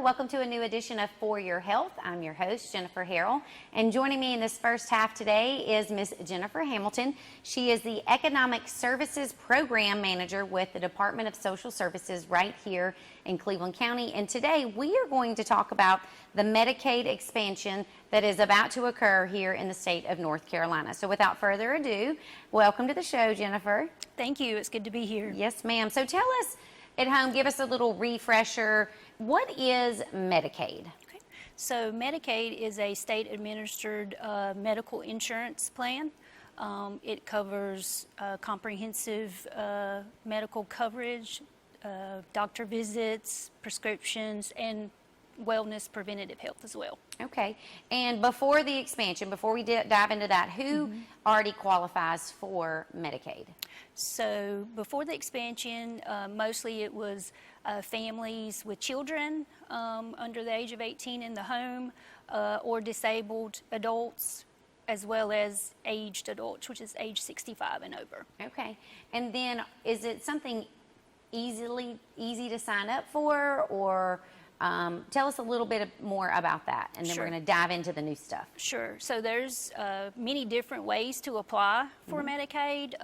welcome to a new edition of For Your Health. I'm your host, Jennifer Harrell, and joining me in this first half today is Miss Jennifer Hamilton. She is the Economic Services Program Manager with the Department of Social Services right here in Cleveland County, and today we are going to talk about the Medicaid expansion that is about to occur here in the state of North Carolina. So without further ado, welcome to the show, Jennifer. Thank you. It's good to be here. Yes, ma'am. So tell us at home, give us a little refresher. What is Medicaid? Okay. So Medicaid is a state-administered medical insurance plan. It covers comprehensive medical coverage, doctor visits, prescriptions, and wellness preventative health as well. Okay. And before the expansion, before we dive into that, who already qualifies for Medicaid? So before the expansion, mostly it was families with children under the age of 18 in the home or disabled adults, as well as aged adults, which is age 65 and over. Okay. And then is it something easy to sign up for, or tell us a little bit more about that, and then we're going to dive into the new stuff. Sure. So there's many different ways to apply for Medicaid.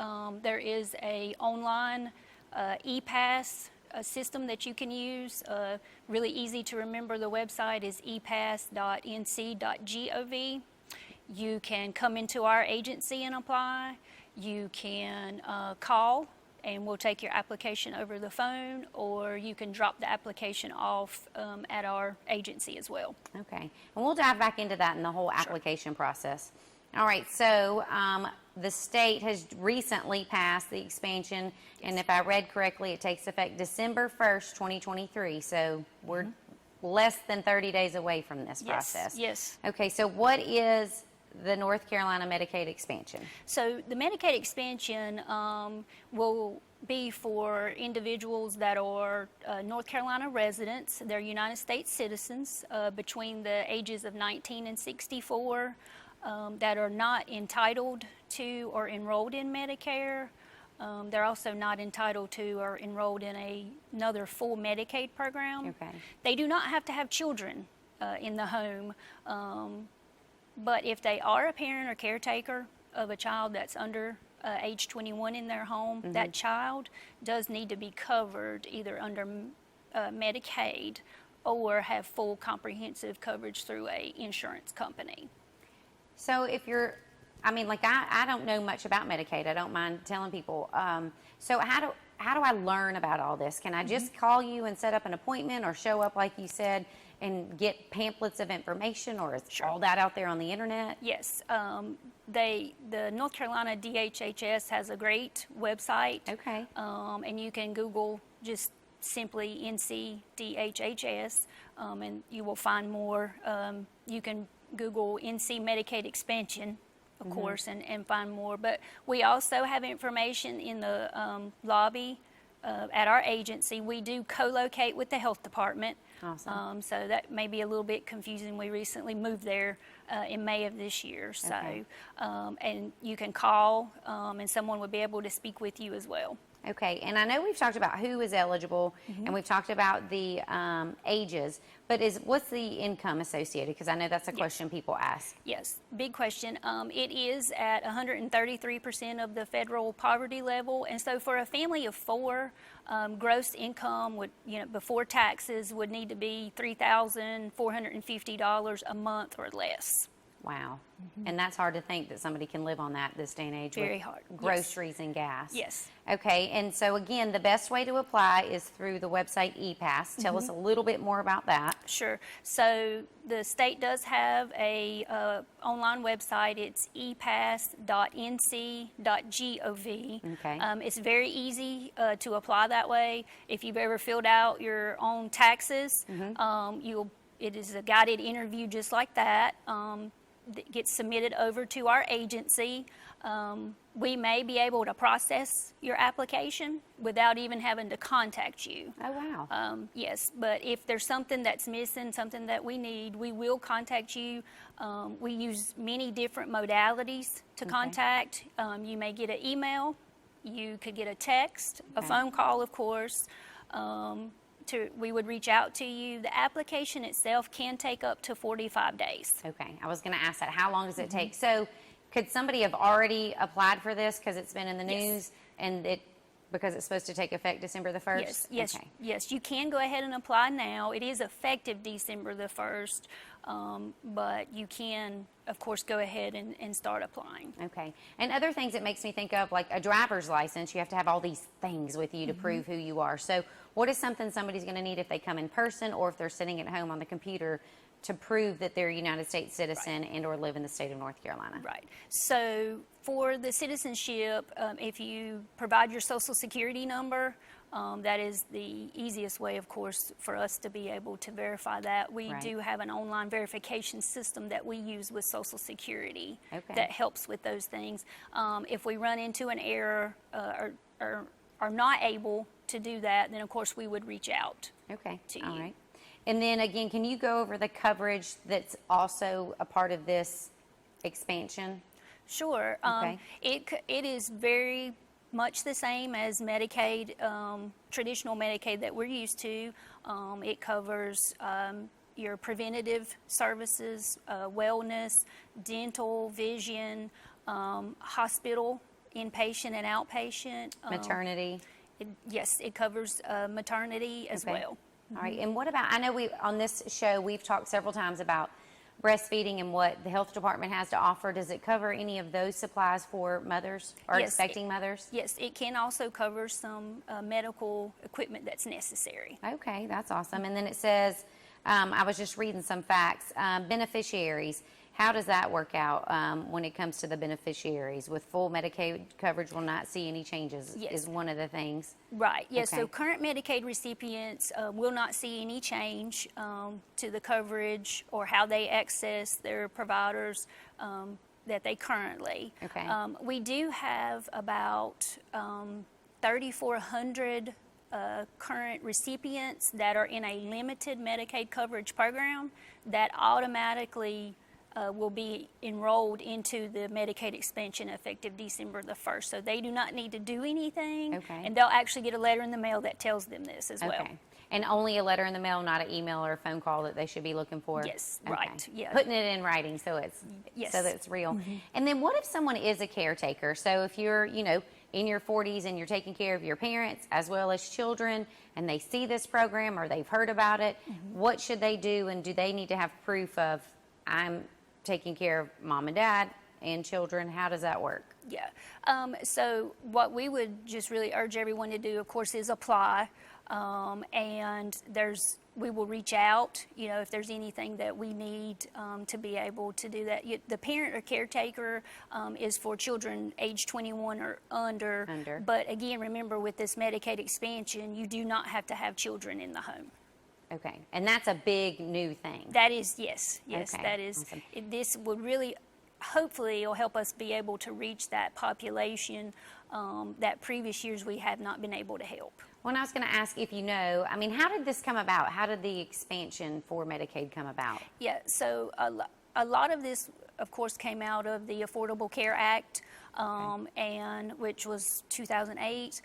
There is a online ePass system that you can use. Really easy to remember. The website is epass.nc.gov. You can come into our agency and apply. You can call, and we'll take your application over the phone, or you can drop the application off at our agency as well. Okay, and we'll dive back into that in the whole application process. All right, so the state has recently passed the expansion, and if I read correctly, it takes effect December 1st, 2023, so we're less than 30 days away from this process. Yes. Okay, so what is the North Carolina Medicaid expansion? So the Medicaid expansion will be for individuals that are North Carolina residents. They're United States citizens between the ages of 19 and 64 that are not entitled to or enrolled in Medicare. They're also not entitled to or enrolled in another full Medicaid program. Okay. They do not have to have children in the home. But if they are a parent or caretaker of a child that's under age 21 in their home, that child does need to be covered either under Medicaid or have full comprehensive coverage through a insurance company. So if you're, I don't know much about Medicaid. I don't mind telling people. So how do I learn about all this? Can I just call you and set up an appointment, or show up like you said and get pamphlets of information, or is all that out there on the internet? Yes. The North Carolina DHHS has a great website. Okay. And you can Google just simply NC DHHS, and you will find more. You can Google NC Medicaid expansion, of course, and find more. But we also have information in the lobby at our agency. We do co-locate with the health department. Awesome. So that may be a little bit confusing. We recently moved there in May of this year. So, and you can call, and someone would be able to speak with you as well. Okay, and I know we've talked about who is eligible, and we've talked about the ages, but what's the income associated? Because I know that's a question people ask. Yes, big question. It is at 133% of the federal poverty level, and so for a family of four, gross income would, before taxes, would need to be $3,450 a month or less. Wow. And that's hard to think that somebody can live on that this day and age. Very with hard. Groceries and gas. Yes. Okay, and so again, the best way to apply is through the website ePass. Tell us a little bit more about that. Sure. So the state does have a online website. It's epass.nc.gov. Okay. It's very easy to apply that way. If you've ever filled out your own taxes, it is a guided interview just like that. That gets submitted over to our agency. We may be able to process your application without even having to contact you. Oh, wow. Yes, but if there's something that's missing, something that we need, we will contact you. We use many different modalities to contact. You may get an email, you could get a text, a phone call, of course. we would reach out to you. The application itself can take up to 45 days. Okay, I was going to ask that. How long does it Mm-hmm. take? So, could somebody have already applied for this because it's been in the Yes. news and because it's supposed to take effect December the 1st? Yes, yes, Okay. yes. You can go ahead and apply now. It is effective December the 1st, but you can, of course, go ahead and start applying. Okay. And other things it makes me think of, like a driver's license, you have to have all these things with you to prove who you are. So, what is something somebody's going to need if they come in person or if they're sitting at home on the computer to prove that they're a United States citizen and or live in the state of North Carolina? Right. So for the citizenship, if you provide your social security number, that is the easiest way, of course, for us to be able to verify that. We Right. do have an online verification system that we use with Social Security Okay. that helps with those things. If we run into an error or are not able to do that, then of course we would reach out. Okay. To All you. right. And then again, can you go over the coverage that's also a part of this expansion? Sure. Okay. It is very much the same as Medicaid, traditional Medicaid that we're used to. It covers your preventative services, wellness, dental, vision, hospital, inpatient and outpatient. Maternity? Yes, it covers maternity as Okay. well. All right. And what about, I know on this show, we've talked several times about breastfeeding and what the health department has to offer. Does it cover any of those supplies for mothers or Yes, expecting mothers? Yes, it can also cover some medical equipment that's necessary. Okay, that's awesome. And then it says, I was just reading some facts, beneficiaries. How does that work out when it comes to the beneficiaries? With full Medicaid coverage, will not see any changes, Yes. is one of the things. Right, yes, so Okay. current Medicaid recipients will not see any change to the coverage or how they access their providers that they currently. Okay. We do have about 3,400 current recipients that are in a limited Medicaid coverage program that automatically will be enrolled into the Medicaid expansion effective December the 1st. So they do not need to do anything. Okay. And they'll actually get a letter in the mail that tells them this as well. Okay. And only a letter in the mail, not an email or a phone call that they should be looking for? Yes, Okay. right, yeah. Putting it in writing so Yes. that it's real. And then what if someone is a caretaker? So if you're, in your 40s and you're taking care of your parents as well as children and they see this program or they've heard about it, what should they do, and do they need to have proof of I'm taking care of mom and dad and children? How does that work? Yeah. So what we would just really urge everyone to do, of course, is apply. And we will reach out, if there's anything that we need to be able to do that. The parent or caretaker is for children age 21 or under. But again, remember with this Medicaid expansion, you do not have to have children in the home. Okay. And that's a big new thing. That is, yes, Okay, that is. awesome. This would really, hopefully, it'll help us be able to reach that population that previous years we have not been able to help. Well, I was going to ask if how did this come about? How did the expansion for Medicaid come about? Yeah, so a lot of this, of course, came out of the Affordable Care Act, and which was 2008.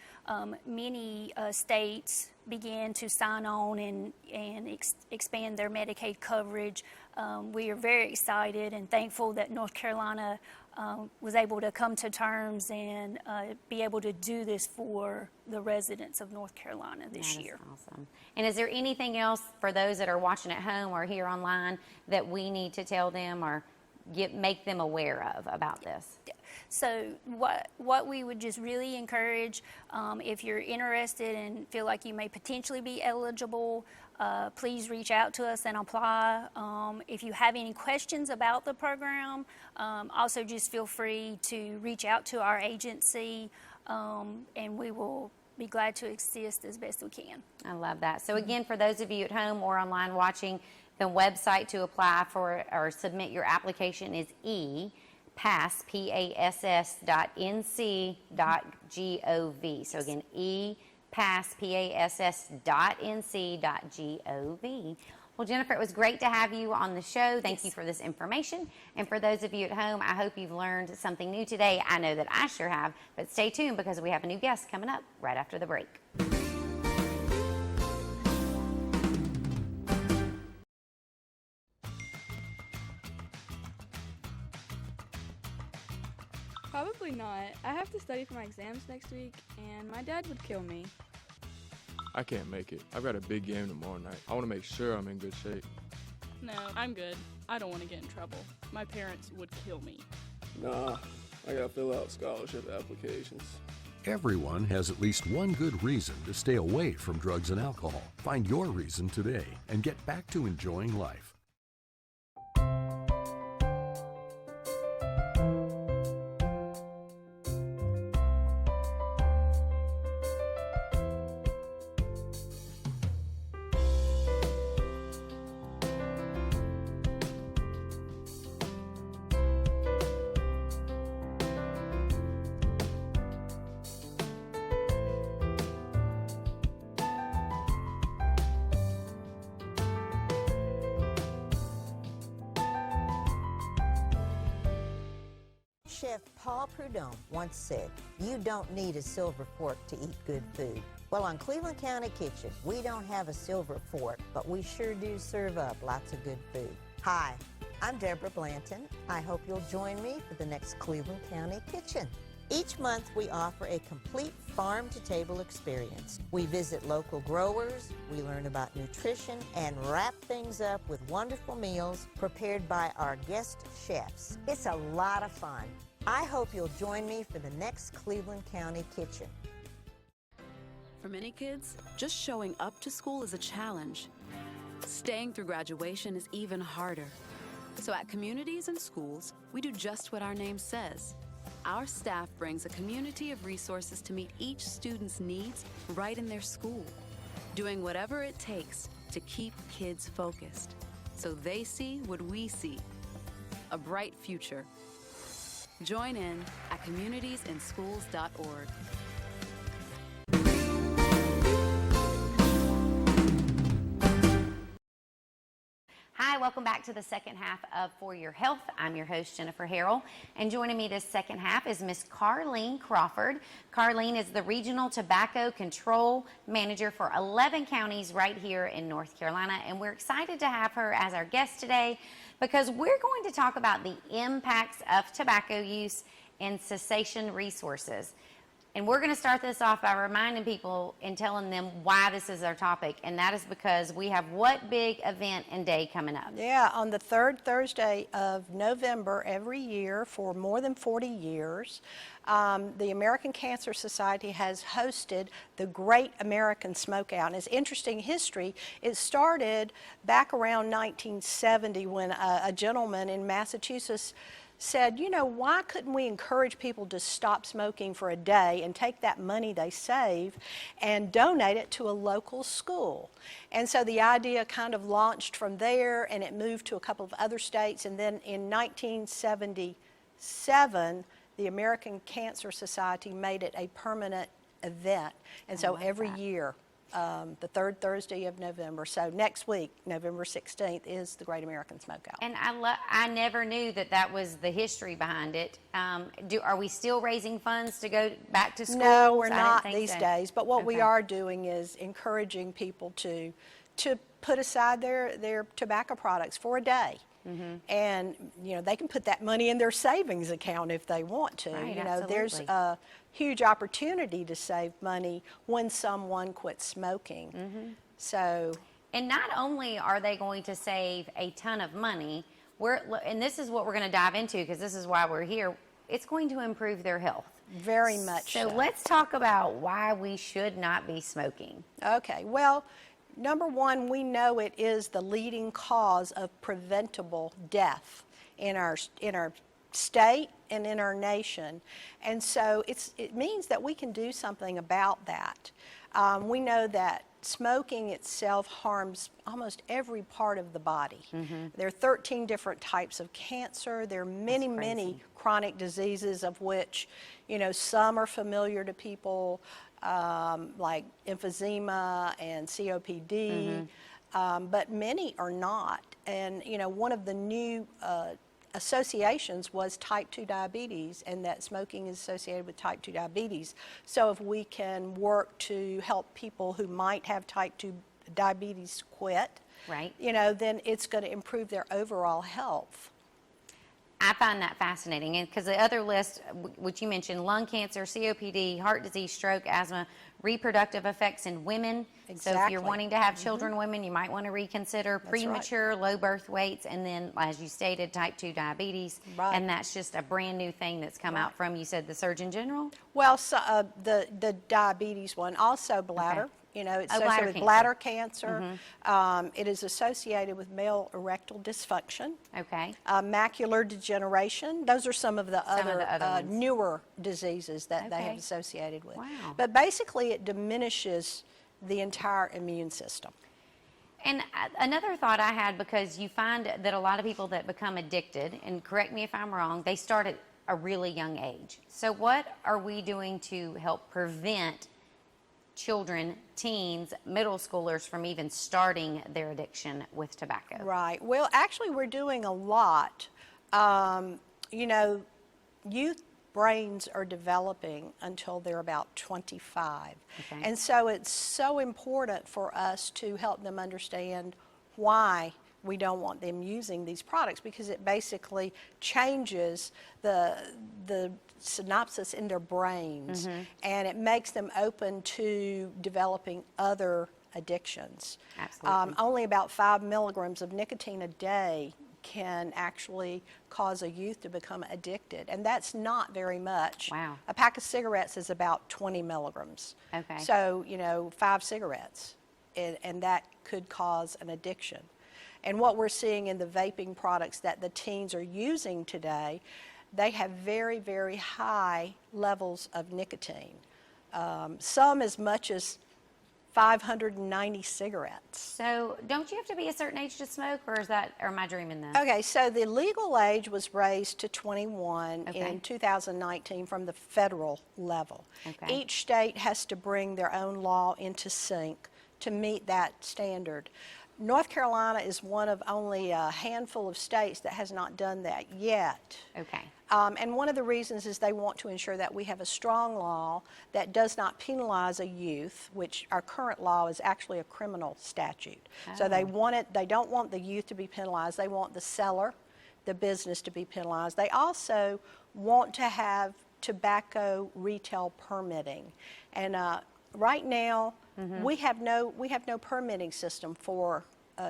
Many states began to sign on and expand their Medicaid coverage. We are very excited and thankful that North Carolina was able to come to terms and be able to do this for the residents of North Carolina this That is year. awesome. And is there anything else for those that are watching at home or here online that we need to tell them or make them aware of about this? So what we would just really encourage, if you're interested and feel like you may potentially be eligible, please reach out to us and apply. If you have any questions about the program, also just feel free to reach out to our agency, and we will be glad to assist as best we can. I love that. So again, for those of you at home or online watching, the website to apply for or submit your application is epass.nc.gov. So again, epass.nc.gov. Well, Jennifer, it was great to have you on the show. Thank you for this information. And for those of you at home, I hope you've learned something new today. I know that I sure have. But stay tuned because we have a new guest coming up right after the break. Probably not. I have to study for my exams next week, and my dad would kill me. I can't make it. I've got a big game tomorrow night. I want to make sure I'm in good shape. No, I'm good. I don't want to get in trouble. My parents would kill me. Nah, I gotta fill out scholarship applications. Everyone has at least one good reason to stay away from drugs and alcohol. Find your reason today and get back to enjoying life. Chef Paul Prudhomme once said, "You don't need a silver fork to eat good food." Well, on Cleveland County Kitchen, we don't have a silver fork, but we sure do serve up lots of good food. Hi, I'm Deborah Blanton. I hope you'll join me for the next Cleveland County Kitchen. Each month, we offer a complete farm-to-table experience. We visit local growers, we learn about nutrition, and wrap things up with wonderful meals prepared by our guest chefs. It's a lot of fun. I hope you'll join me for the next Cleveland County Kitchen. For many kids, just showing up to school is a challenge. Staying through graduation is even harder. So at Communities and Schools, we do just what our name says. Our staff brings a community of resources to meet each student's needs right in their school, doing whatever it takes to keep kids focused, so they see what we see, a bright future. Join in at communitiesinschools.org. Hi, welcome back to the second half of For Your Health. I'm your host, Jennifer Harrell, and joining me this second half is Miss Carlene Crawford. Carlene is the Regional Tobacco Control Manager for 11 counties right here in North Carolina, and we're excited to have her as our guest today because we're going to talk about the impacts of tobacco use and cessation resources. And we're going to start this off by reminding people and telling them why this is our topic, and that is because we have what big event and day coming up? Yeah, on the third Thursday of November every year for more than 40 years, the American Cancer Society has hosted the Great American Smokeout. And it's interesting history. It started back around 1970 when a gentleman in Massachusetts said, you know, why couldn't we encourage people to stop smoking for a day and take that money they save and donate it to a local school? And so the idea kind of launched from there, and it moved to a couple of other states. And then in 1977, the American Cancer Society made it a permanent event. And so every year, the third Thursday of November. So next week, November 16th, is the Great American Smokeout. And I never knew that was the history behind it. Are we still raising funds to go back to school? No, we're not these days. But what we are doing is encouraging people to put aside their tobacco products for a day. Mm-hmm. And, you know, they can put that money in their savings account if they want to. Right, you know, absolutely. there's a huge opportunity to save money when someone quits smoking. Mm-hmm. So, and not only are they going to save a ton of money, and this is what we're going to dive into because this is why we're here, it's going to improve their health. Very much so. So let's talk about why we should not be smoking. Okay, well, number one, we know it is the leading cause of preventable death in our state and in our nation. And so it means that we can do something about that. We know that smoking itself harms almost every part of the body. Mm-hmm. There are 13 different types of cancer. There are many chronic diseases of which, you know, some are familiar to people, like emphysema and COPD, but many are not. And, you know, one of the new associations was type 2 diabetes, and that smoking is associated with type 2 diabetes. So if we can work to help people who might have type 2 diabetes quit, right, you know, then it's going to improve their overall health. I find that fascinating, and because the other list, which you mentioned, lung cancer, COPD, heart disease, stroke, asthma, reproductive effects in women. So if Exactly. you're wanting to have children, women, you might want to reconsider right. premature, low birth weights, and then, as you stated, type 2 diabetes. Right. And that's just a brand new thing that's come out from, you said, the Surgeon General? Well, so, the diabetes one, also bladder. Okay. You know, it's Oh, associated bladder with cancer. bladder cancer. It is associated with male erectile dysfunction, Okay. macular degeneration. Those are some of the Some of other, the other ones. newer diseases that they have Okay. associated with. Wow. But basically, it diminishes the entire immune system. And another thought I had, because you find that a lot of people that become addicted, and correct me if I'm wrong, they start at a really young age. So what are we doing to help prevent children, teens, middle schoolers from even starting their addiction with tobacco? Right. Well, actually, we're doing a lot. You know, youth brains are developing until they're about 25. Okay. And so it's so important for us to help them understand why we don't want them using these products, because it basically changes the synapses in their brains, and it makes them open to developing other addictions. Absolutely. Only about 5 milligrams of nicotine a day can actually cause a youth to become addicted, and that's not very much. Wow. A pack of cigarettes is about 20 milligrams. Okay. So, you know, 5 cigarettes, and that could cause an addiction. And what we're seeing in the vaping products that the teens are using today, they have very, very high levels of nicotine. Some as much as 590 cigarettes. So don't you have to be a certain age to smoke, or am I dreaming that? Okay, so the legal age was raised to 21 Okay. in 2019 from the federal level. Okay. Each state has to bring their own law into sync to meet that standard. North Carolina is one of only a handful of states that has not done that yet. Okay. And one of the reasons is they want to ensure that we have a strong law that does not penalize a youth, which our current law is actually a criminal statute. So they don't want the youth to be penalized. They want the seller, the business, to be penalized. They also want to have tobacco retail permitting. And right now, we have no permitting system for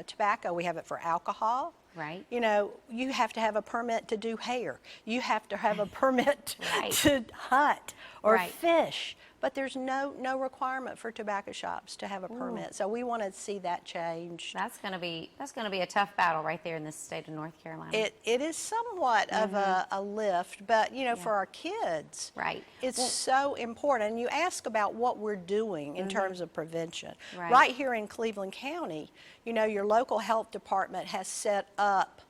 tobacco. We have it for alcohol. Right. You know, you have to have a permit to do hair. You have to have a permit Right. to hunt or Right. fish. But there's no requirement for tobacco shops to have a permit. So we want to see that change. That's going to be a tough battle right there in the state of North Carolina. It is somewhat of a lift, but you know, for our kids, Right. it's so important. And you ask about what we're doing in terms of prevention. Right. Right here in Cleveland County, you know, your local health department has set up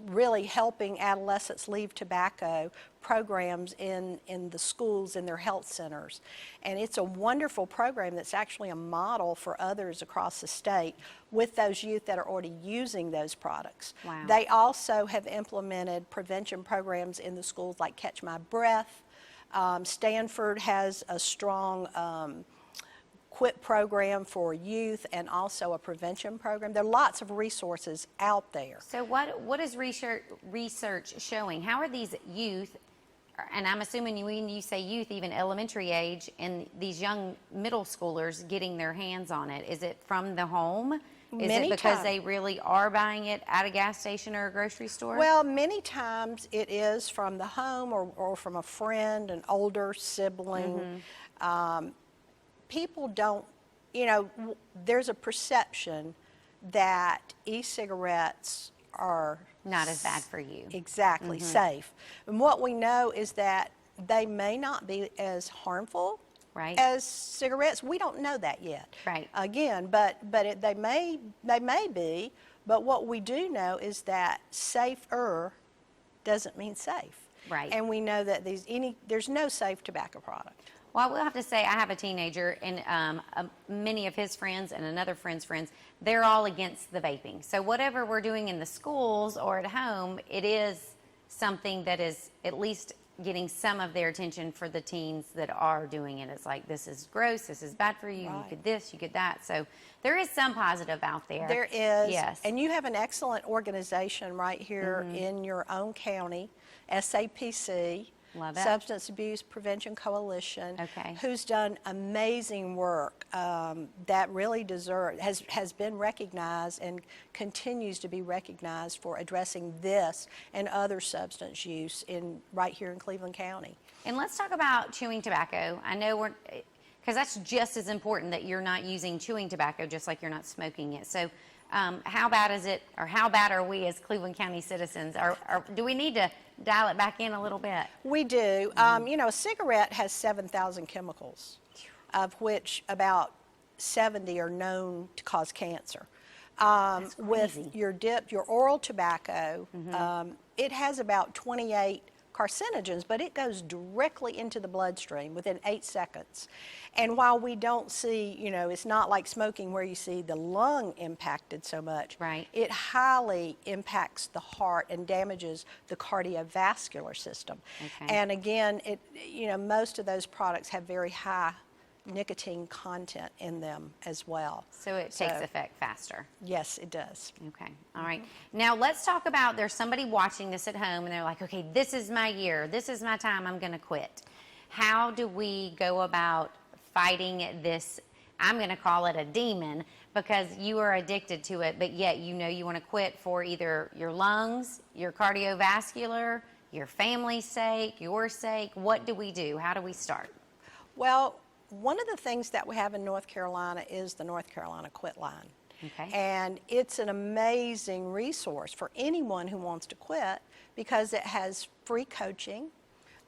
really helping adolescents leave tobacco programs in the schools, in their health centers. And it's a wonderful program that's actually a model for others across the state with those youth that are already using those products. Wow. They also have implemented prevention programs in the schools like Catch My Breath. Stanford has a strong QUIT program for youth and also a prevention program. There are lots of resources out there. So what is research showing? How are these youth, and I'm assuming when you say youth, even elementary age, and these young middle schoolers getting their hands on it? Is it from the home? Is Many it because times. they really are buying it at a gas station or a grocery store? Well, many times it is from the home or from a friend, an older sibling. People don't, you know, there's a perception that e-cigarettes are Not as bad for you. exactly safe. And what we know is that they may not be as harmful Right. as cigarettes. We don't know that yet. Right. Again, they may be, but what we do know is that safer doesn't mean safe. Right. And we know that there's no safe tobacco product. Well, I will have to say I have a teenager, and many of his friends and another friend's friends, they're all against the vaping. So whatever we're doing in the schools or at home, it is something that is at least getting some of their attention for the teens that are doing it. It's like, this is gross, this is bad for you, you Right. could this, you could that. So there is some positive out there. There is. Yes. And you have an excellent organization right here in your own county, SAPC. Love it. Substance Abuse Prevention Coalition. Okay. Who's done amazing work that really has been recognized and continues to be recognized for addressing this and other substance use right here in Cleveland County. And let's talk about chewing tobacco. I know because that's just as important that you're not using chewing tobacco just like you're not smoking it. So how bad is it, or how bad are we as Cleveland County citizens? Do we need to dial it back in a little bit? We do. You know, a cigarette has 7,000 chemicals, of which about 70 are known to cause cancer. With your oral tobacco, it has about 28 carcinogens, but it goes directly into the bloodstream within 8 seconds. And while we don't see, you know, it's not like smoking where you see the lung impacted so much. Right. It highly impacts the heart and damages the cardiovascular system. Okay. And again, most of those products have very high nicotine content in them as well. So it takes effect faster. Yes, it does. Okay, all right. Now let's talk about, there's somebody watching this at home and they're like, okay, this is my year, this is my time, I'm gonna quit. How do we go about fighting this, I'm gonna call it a demon, because you are addicted to it, but yet you know you wanna quit for either your lungs, your cardiovascular, your family's sake, your sake. What do we do? How do we start? Well, one of the things that we have in North Carolina is the North Carolina Quit Line. Okay. And it's an amazing resource for anyone who wants to quit because it has free coaching.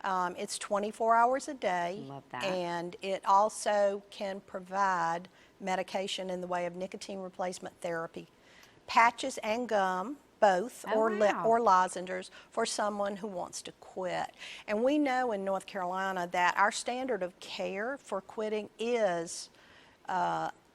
It's 24 hours a day. Love that. And it also can provide medication in the way of nicotine replacement therapy, patches and gum, both, Oh, wow. or lozenges for someone who wants to quit. And we know in North Carolina that our standard of care for quitting is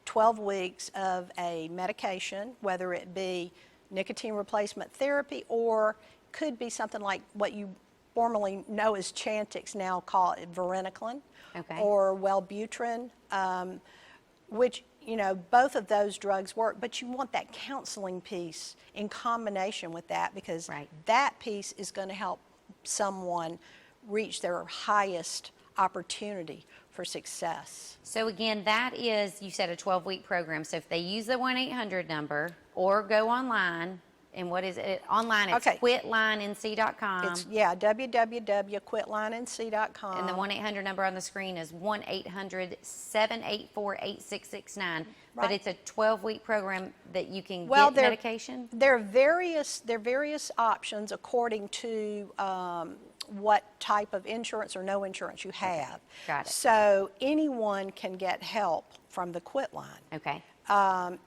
12 weeks of a medication, whether it be nicotine replacement therapy or could be something like what you formerly know as Chantix, now call it varenicline, Okay. or Wellbutrin, which, you know, both of those drugs work, but you want that counseling piece in combination with that, because Right. that piece is going to help someone reach their highest opportunity for success. So again, that is, you said, a 12-week program. So if they use the 1-800 number or go online, and what is it? Online, it's Okay. quitlinenc.com. It's, www.quitlinenc.com. And the 1-800 number on the screen is 1-800-784-8669. But Right. it's a 12-week program that you can Well, get medication? There are various options according to what type of insurance or no insurance you have. Got it. So anyone can get help from the Quit Line. Okay.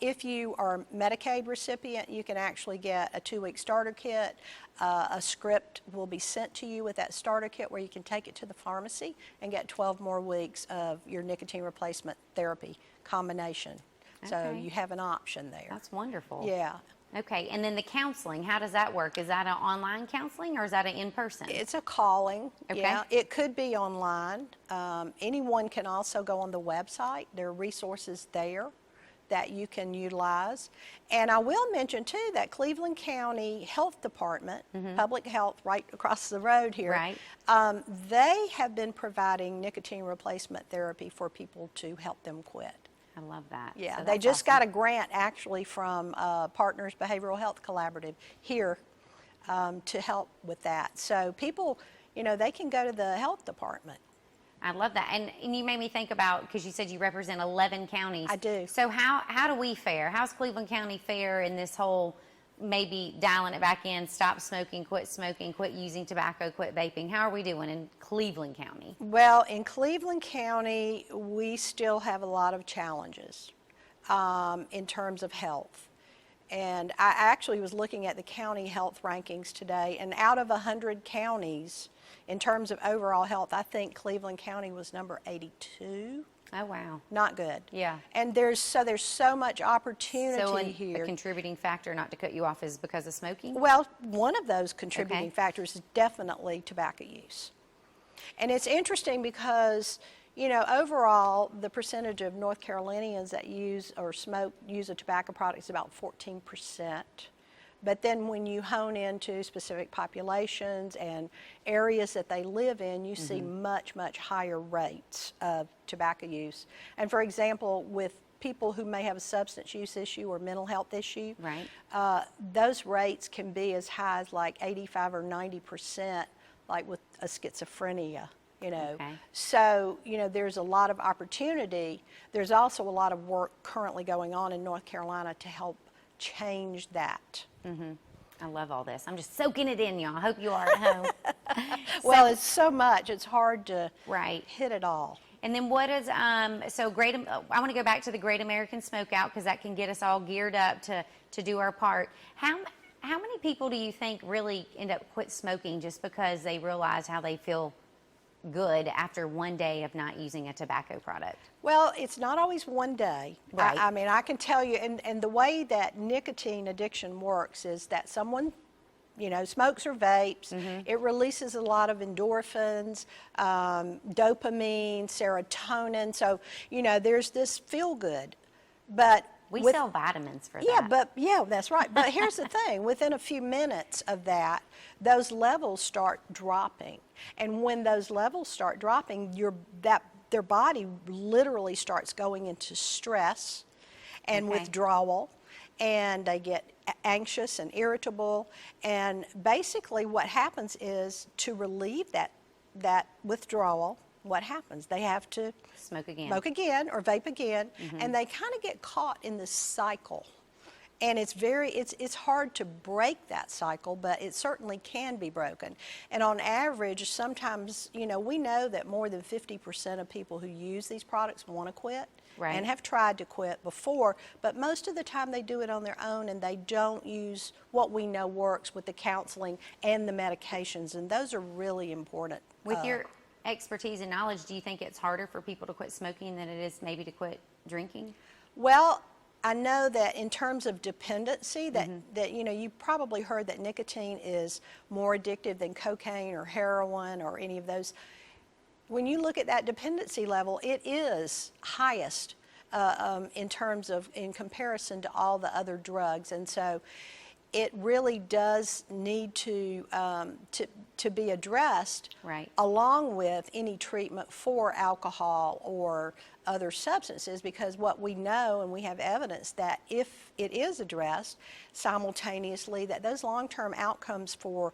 If you are a Medicaid recipient, you can actually get a 2-week starter kit. A script will be sent to you with that starter kit where you can take it to the pharmacy and get 12 more weeks of your nicotine replacement therapy combination. So Okay. you have an option there. That's wonderful. Yeah. Okay, and then the counseling, how does that work? Is that an online counseling or is that an in-person? It's a calling. Okay. Yeah, it could be online. Anyone can also go on the website. There are resources there that you can utilize. And I will mention too that Cleveland County Health Department, Public Health right across the road here, Right. They have been providing nicotine replacement therapy for people to help them quit. I love that. Yeah, So they that's just awesome. got a grant actually from Partners Behavioral Health Collaborative here to help with that. So people, you know, they can go to the health department. I love that. And you made me think about, because you said you represent 11 counties. I do. So how do we fare? How's Cleveland County fare in this whole maybe dialing it back in, stop smoking, quit using tobacco, quit vaping? How are we doing in Cleveland County? Well, in Cleveland County, we still have a lot of challenges in terms of health. And I actually was looking at the county health rankings today, and out of 100 counties, in terms of overall health, I think Cleveland County was number 82. Oh, wow. Not good. Yeah. And there's so much opportunity So a here. contributing factor, not to cut you off, is because of smoking? Well, one of those contributing Okay. factors is definitely tobacco use. And it's interesting because, you know, overall, the percentage of North Carolinians that use or use a tobacco product is about 14%. But then when you hone into specific populations and areas that they live in, you see much, much higher rates of tobacco use. And for example, with people who may have a substance use issue or mental health issue, Right. those rates can be as high as like 85 or 90%, like with a schizophrenia, you know. Okay. So, you know, there's a lot of opportunity. There's also a lot of work currently going on in North Carolina to help change that. I love all this. I'm just soaking it in, y'all. I hope you are at home. Well, it's so much, it's hard to Right. hit it all. And then what is, so great, I want to go back to the Great American Smokeout because that can get us all geared up to do our part. How many people do you think really end up quit smoking just because they realize how they feel good after one day of not using a tobacco product? Well, it's not always one day. Right. I mean, I can tell you, and the way that nicotine addiction works is that someone, you know, smokes or vapes, it releases a lot of endorphins, dopamine, serotonin. So, you know, there's this feel good. But We with- sell vitamins for Yeah, that. yeah, that's right. But here's the thing, within a few minutes of that, those levels start dropping. And when those levels start dropping, their body literally starts going into stress and Okay. withdrawal, and they get anxious and irritable. And basically what happens is, to relieve that withdrawal, what happens? They have to Smoke again. smoke again or vape again, and they kind of get caught in this cycle. And it's hard to break that cycle, but it certainly can be broken. And on average, sometimes, you know, we know that more than 50% of people who use these products want to quit Right. and have tried to quit before, but most of the time they do it on their own and they don't use what we know works with the counseling and the medications, and those are really important. With your expertise and knowledge, do you think it's harder for people to quit smoking than it is maybe to quit drinking? Well, I know that in terms of dependency, that you know, you probably heard that nicotine is more addictive than cocaine or heroin or any of those. When you look at that dependency level, it is highest in terms of, in comparison to all the other drugs, and so it really does need to be addressed, Right. along with any treatment for alcohol or other substances, because what we know, and we have evidence that if it is addressed simultaneously, that those long-term outcomes for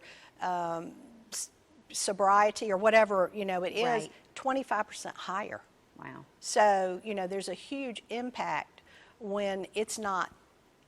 sobriety or whatever, you know, it is, Right. 25% higher. Wow. So, you know, there's a huge impact when it's not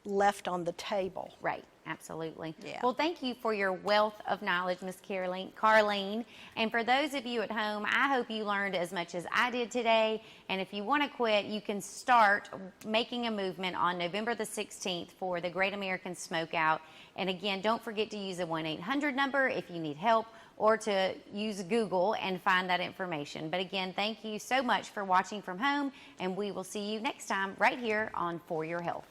left on the table. Right, absolutely. Yeah. Well, thank you for your wealth of knowledge, Miss Carlene. And for those of you at home, I hope you learned as much as I did today. And if you want to quit, you can start making a movement on November the 16th for the Great American Smokeout. And again, don't forget to use the 1-800 number if you need help, or to use Google and find that information. But again, thank you so much for watching from home, and we will see you next time right here on For Your Health.